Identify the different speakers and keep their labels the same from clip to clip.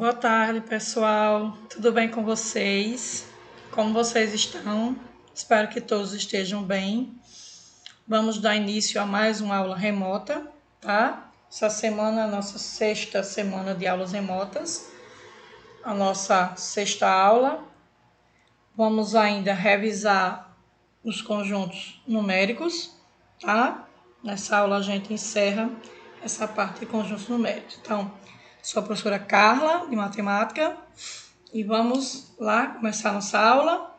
Speaker 1: Boa tarde, pessoal. Tudo bem com vocês? Como vocês estão? Espero que todos estejam bem. Vamos dar início a mais uma aula remota, tá? Essa semana é a nossa sexta semana de aulas remotas, a nossa sexta aula. Vamos ainda revisar os conjuntos numéricos, tá? Nessa aula a gente encerra essa parte de conjuntos numéricos. Então, sou a professora Carla, de matemática, e vamos lá começar nossa aula.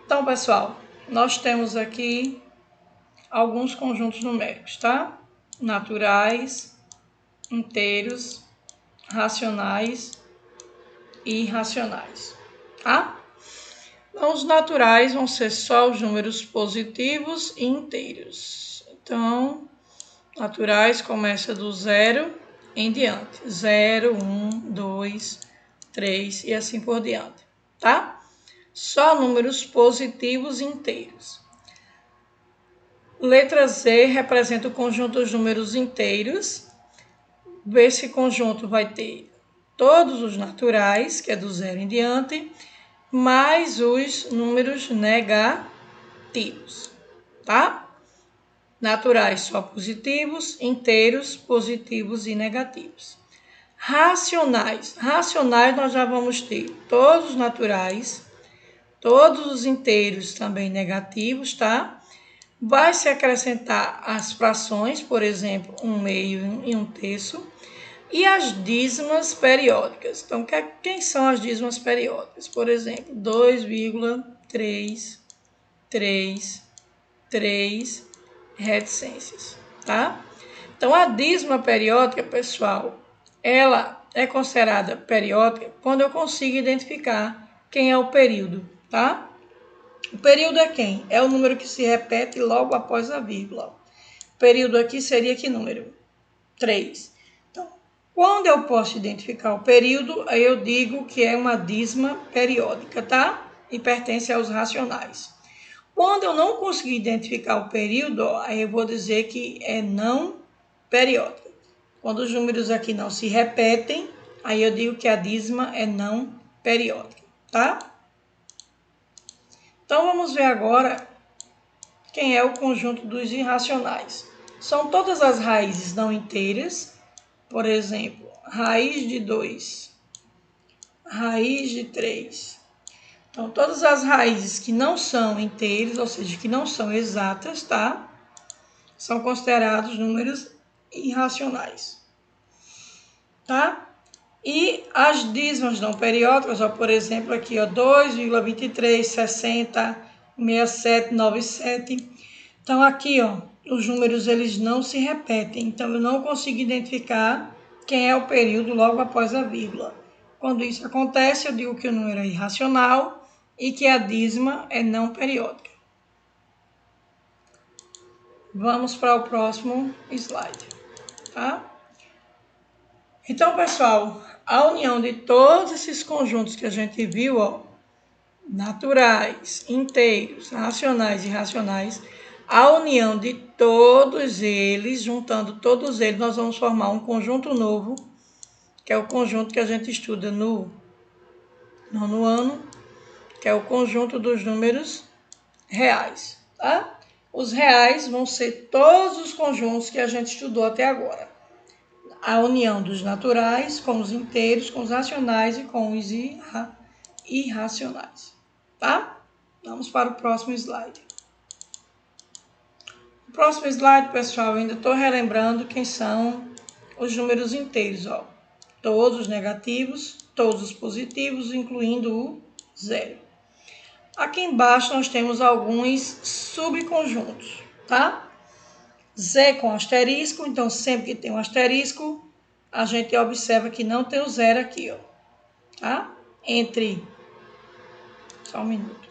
Speaker 1: Então, pessoal, nós temos aqui alguns conjuntos numéricos, tá? Naturais, inteiros, racionais e irracionais, tá? Então, os naturais vão ser só os números positivos e inteiros. Então, naturais começa do 0 em diante. 0, 1, 2, 3 e assim por diante, tá? Só números positivos e inteiros. Letra Z representa o conjunto dos números inteiros. Esse conjunto vai ter todos os naturais, que é do 0 em diante, mais os números negativos, tá? Naturais só positivos, inteiros, positivos e negativos. Racionais. Racionais nós já vamos ter todos os naturais, todos os inteiros também negativos, tá? Vai se acrescentar as frações, por exemplo, 1/2 e 1/3. E as dízimas periódicas. Então, quem são as dízimas periódicas? Por exemplo, 2,333 reticências, tá? Então, a dízima periódica, pessoal, ela é considerada periódica quando eu consigo identificar quem é o período, tá? O período é quem? É o número que se repete logo após a vírgula. O período aqui seria que número? 3. Então, quando eu posso identificar o período, aí eu digo que é uma dízima periódica, tá? E pertence aos racionais. Quando eu não conseguir identificar o período, aí eu vou dizer que é não periódica. Quando os números aqui não se repetem, aí eu digo que a dízima é não periódica, tá? Então, vamos ver agora quem é o conjunto dos irracionais. São todas as raízes não inteiras. Por exemplo, raiz de 2, raiz de 3. Então, todas as raízes que não são inteiras, ou seja, que não são exatas, tá? São considerados números irracionais, tá? E as dízimas não periódicas, ó, por exemplo, aqui, ó, 2,23, 60, 67, 97. Então, aqui, ó, os números eles não se repetem, então eu não consigo identificar quem é o período logo após a vírgula. Quando isso acontece, eu digo que o número é irracional e que a dízima é não periódica. Vamos para o próximo slide, tá? Então, pessoal, a união de todos esses conjuntos que a gente viu, ó, naturais, inteiros, racionais e irracionais, a união de todos eles, juntando todos eles, nós vamos formar um conjunto novo, que é o conjunto que a gente estuda no nono ano, que é o conjunto dos números reais, tá? Os reais vão ser todos os conjuntos que a gente estudou até agora. A união dos naturais com os inteiros, com os racionais e com os irracionais, tá? Vamos para o próximo slide. No próximo slide, pessoal, eu ainda estou relembrando quem são os números inteiros, ó. Todos os negativos, todos os positivos, incluindo o 0. Aqui embaixo nós temos alguns subconjuntos, tá? Z com asterisco, então sempre que tem um asterisco, a gente observa que não tem o 0 aqui, ó, tá? Só um minuto.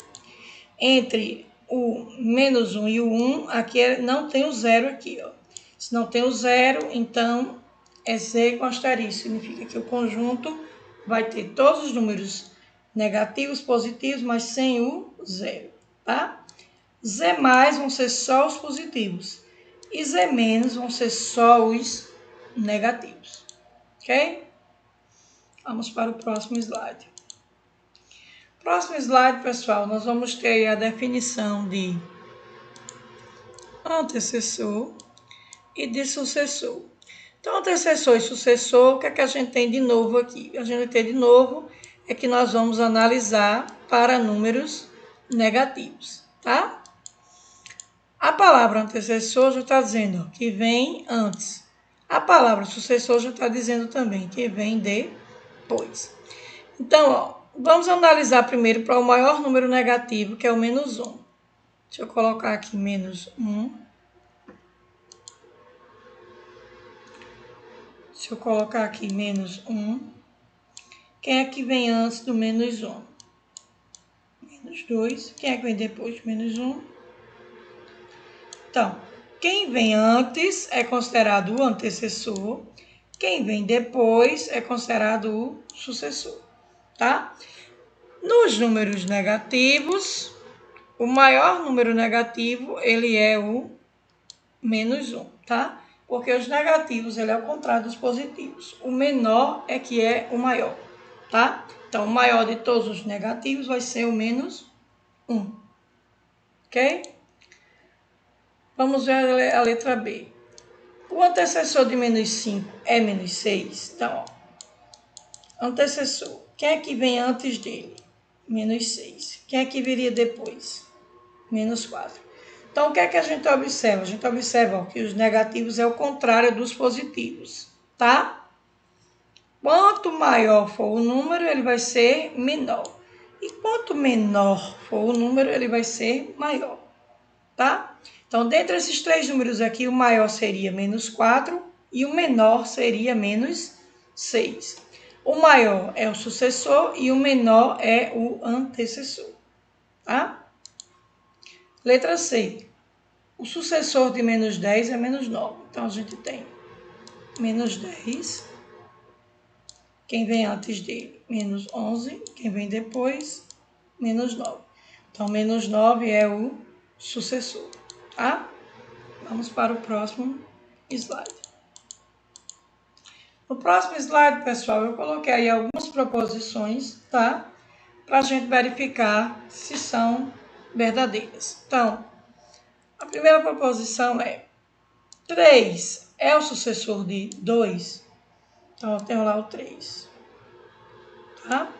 Speaker 1: Entre o -1 e o 1, aqui não tem o 0 aqui, ó. Se não tem o 0, então é Z com asterisco, significa que o conjunto vai ter todos os números negativos, positivos, mas sem o 0, tá? Z mais vão ser só os positivos e Z menos vão ser só os negativos, Ok? Vamos para o próximo slide. Próximo slide, pessoal, nós vamos ter aí a definição de antecessor e de sucessor. Então, antecessor e sucessor, o que é que a gente tem de novo aqui? A gente tem de novo é que nós vamos analisar para números negativos, tá? A palavra antecessor já está dizendo que vem antes. A palavra sucessor já está dizendo também que vem depois. Então, ó, vamos analisar primeiro para o maior número negativo, que é o menos 1. Deixa eu colocar aqui menos 1. Deixa eu colocar aqui menos 1. Quem é que vem antes do menos 1? Menos 2. Quem é que vem depois do menos 1? Então, quem vem antes é considerado o antecessor. Quem vem depois é considerado o sucessor, tá? Nos números negativos, o maior número negativo, ele é o menos 1, tá? Porque os negativos, ele é o contrário dos positivos. O menor é que é o maior, tá? Então, o maior de todos os negativos vai ser o menos 1, ok? Vamos ver a letra B. O antecessor de menos 5 é menos 6. Então, ó, antecessor. Quem é que vem antes dele? Menos 6. Quem é que viria depois? Menos 4. Então, o que é que a gente observa? A gente observa ó, que os negativos é o contrário dos positivos, tá? Quanto maior for o número, ele vai ser menor. E quanto menor for o número, ele vai ser maior, tá? Então, dentre esses três números aqui, o maior seria menos 4 e o menor seria menos 6. O maior é o sucessor e o menor é o antecessor, tá? Letra C. O sucessor de menos 10 é menos 9. Então, a gente tem menos 10. Quem vem antes dele? Menos 11. Quem vem depois? Menos 9. Então, menos 9 é o sucessor, tá? Vamos para o próximo slide. No próximo slide, pessoal, eu coloquei aí algumas proposições, tá? Para a gente verificar se são verdadeiras. Então, a primeira proposição é 3 é o sucessor de 2. Então, eu tenho lá o 3, tá?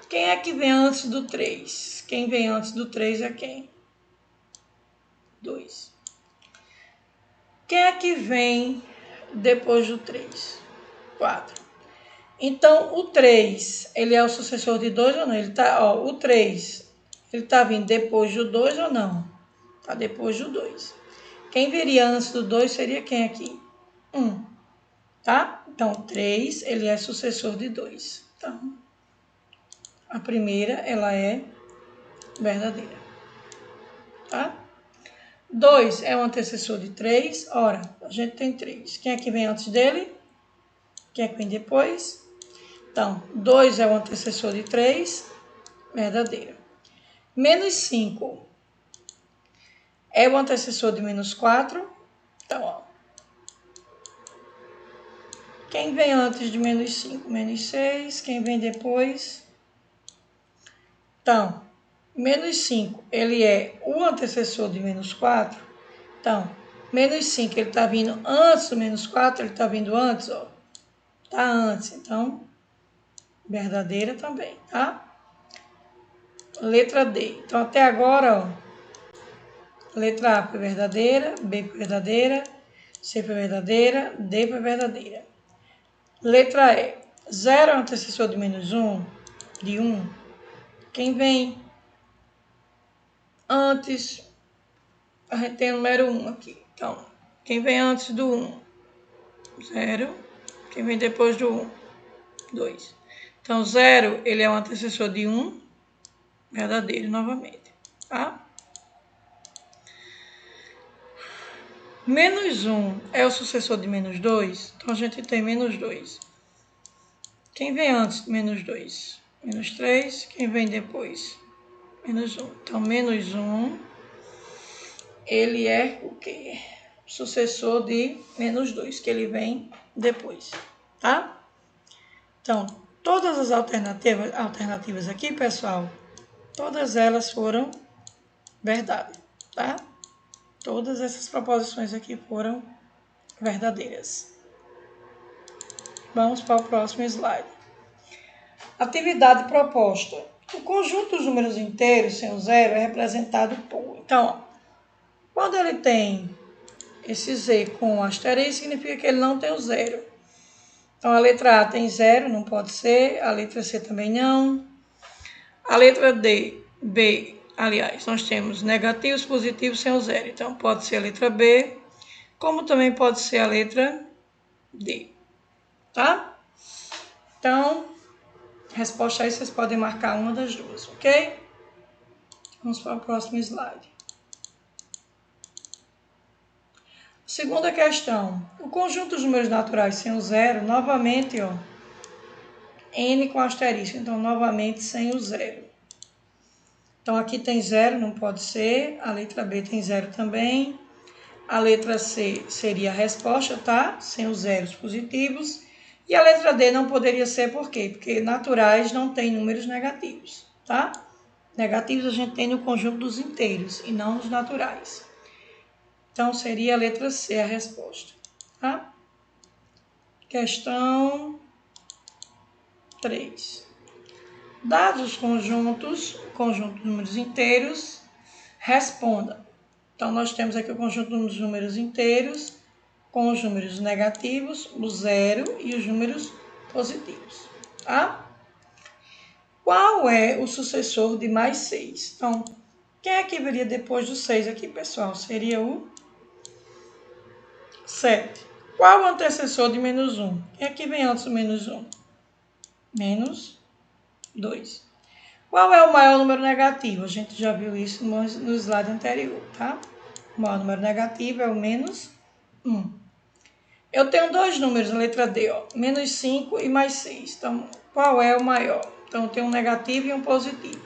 Speaker 1: Quem é que vem antes do 3? Quem vem antes do 3 é quem? 2. Quem é que vem depois do 3? 4. Então, o 3, ele é o sucessor de 2 ou não? Ele tá, ó, o 3, ele tá vindo depois do 2 ou não? Tá depois do 2. Quem viria antes do 2 seria quem aqui? 1, tá? Então, 3, ele é sucessor de 2. Então, a primeira, ela é verdadeira, tá? 2 é o antecessor de 3. Ora, a gente tem 3. Quem é que vem antes dele? Quem é que vem depois? Então, 2 é o antecessor de 3, verdadeira. Menos 5 é o antecessor de menos 4. Então, ó, quem vem antes de menos 5? Menos 6. Quem vem depois? Então, menos 5, ele é o antecessor de menos 4. Então, menos 5, ele está vindo antes do menos 4, ele está vindo antes, ó. Está antes, então, verdadeira também, tá? Letra D. Então, até agora, ó, letra A foi verdadeira, B foi verdadeira, C foi verdadeira, D foi verdadeira. Letra E. 0 é o antecessor de menos 1, de 1. Quem vem antes, a gente tem o número 1 aqui. Então, quem vem antes do 1? 0. Quem vem depois do 1? 2. Então, 0, ele é um antecessor de 1, verdadeiro novamente, tá? Menos 1 é o sucessor de menos 2, então a gente tem menos 2. Quem vem antes de menos 2? Menos 3. Quem vem depois? Menos 1. Então, menos 1, ele é o quê? Sucessor de menos 2, que ele vem depois, tá? Então, todas as alternativas aqui, pessoal, todas elas foram verdade, tá? Todas essas proposições aqui foram verdadeiras. Vamos para o próximo slide. Atividade proposta. O conjunto dos números inteiros sem o zero é representado por... Então, quando ele tem esse z com asterisco, significa que ele não tem o zero. Então, a letra A tem zero, não pode ser. A letra C também não. A letra B, aliás, nós temos negativos, positivos sem o zero. Então, pode ser a letra B, como também pode ser a letra D. Tá? Então, resposta aí, vocês podem marcar uma das duas, ok? Vamos para o próximo slide. Segunda questão. O conjunto dos números naturais sem o zero, novamente, ó, n com asterisco. Então, novamente, sem o zero. Então, aqui tem zero, não pode ser. A letra B tem zero também. A letra C seria a resposta, tá? Sem os zeros positivos. E a letra D não poderia ser, por quê? Porque naturais não tem números negativos, tá? Negativos a gente tem no conjunto dos inteiros e não nos naturais. Então, seria a letra C a resposta, tá? Questão 3. Dados os conjunto de números inteiros, responda. Então, nós temos aqui o conjunto dos números inteiros com os números negativos, o zero e os números positivos, tá? Qual é o sucessor de mais 6? Então, quem é que viria depois do 6 aqui, pessoal? Seria o 7. Qual o antecessor de menos 1? Quem é que vem antes do menos 1? Menos 2. Qual é o maior número negativo? A gente já viu isso no slide anterior, tá? O maior número negativo é o menos 1. Eu tenho dois números na letra D, ó, menos 5 e mais 6. Então, qual é o maior? Então, eu tenho um negativo e um positivo.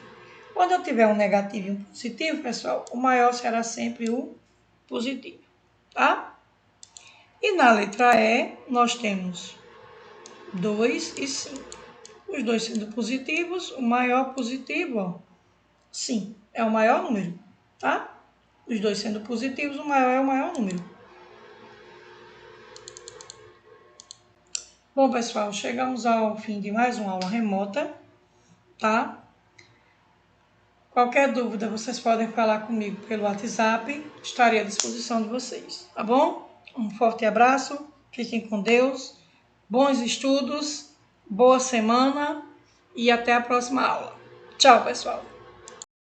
Speaker 1: Quando eu tiver um negativo e um positivo, pessoal, o maior será sempre o positivo, tá? E na letra E, nós temos 2 e 5. Os dois sendo positivos, o maior positivo, ó, 5, é o maior número, tá? Os dois sendo positivos, o maior é o maior número. Bom, pessoal, chegamos ao fim de mais uma aula remota, tá? Qualquer dúvida, vocês podem falar comigo pelo WhatsApp, estarei à disposição de vocês, tá bom? Um forte abraço, fiquem com Deus, bons estudos, boa semana e até a próxima aula. Tchau, pessoal!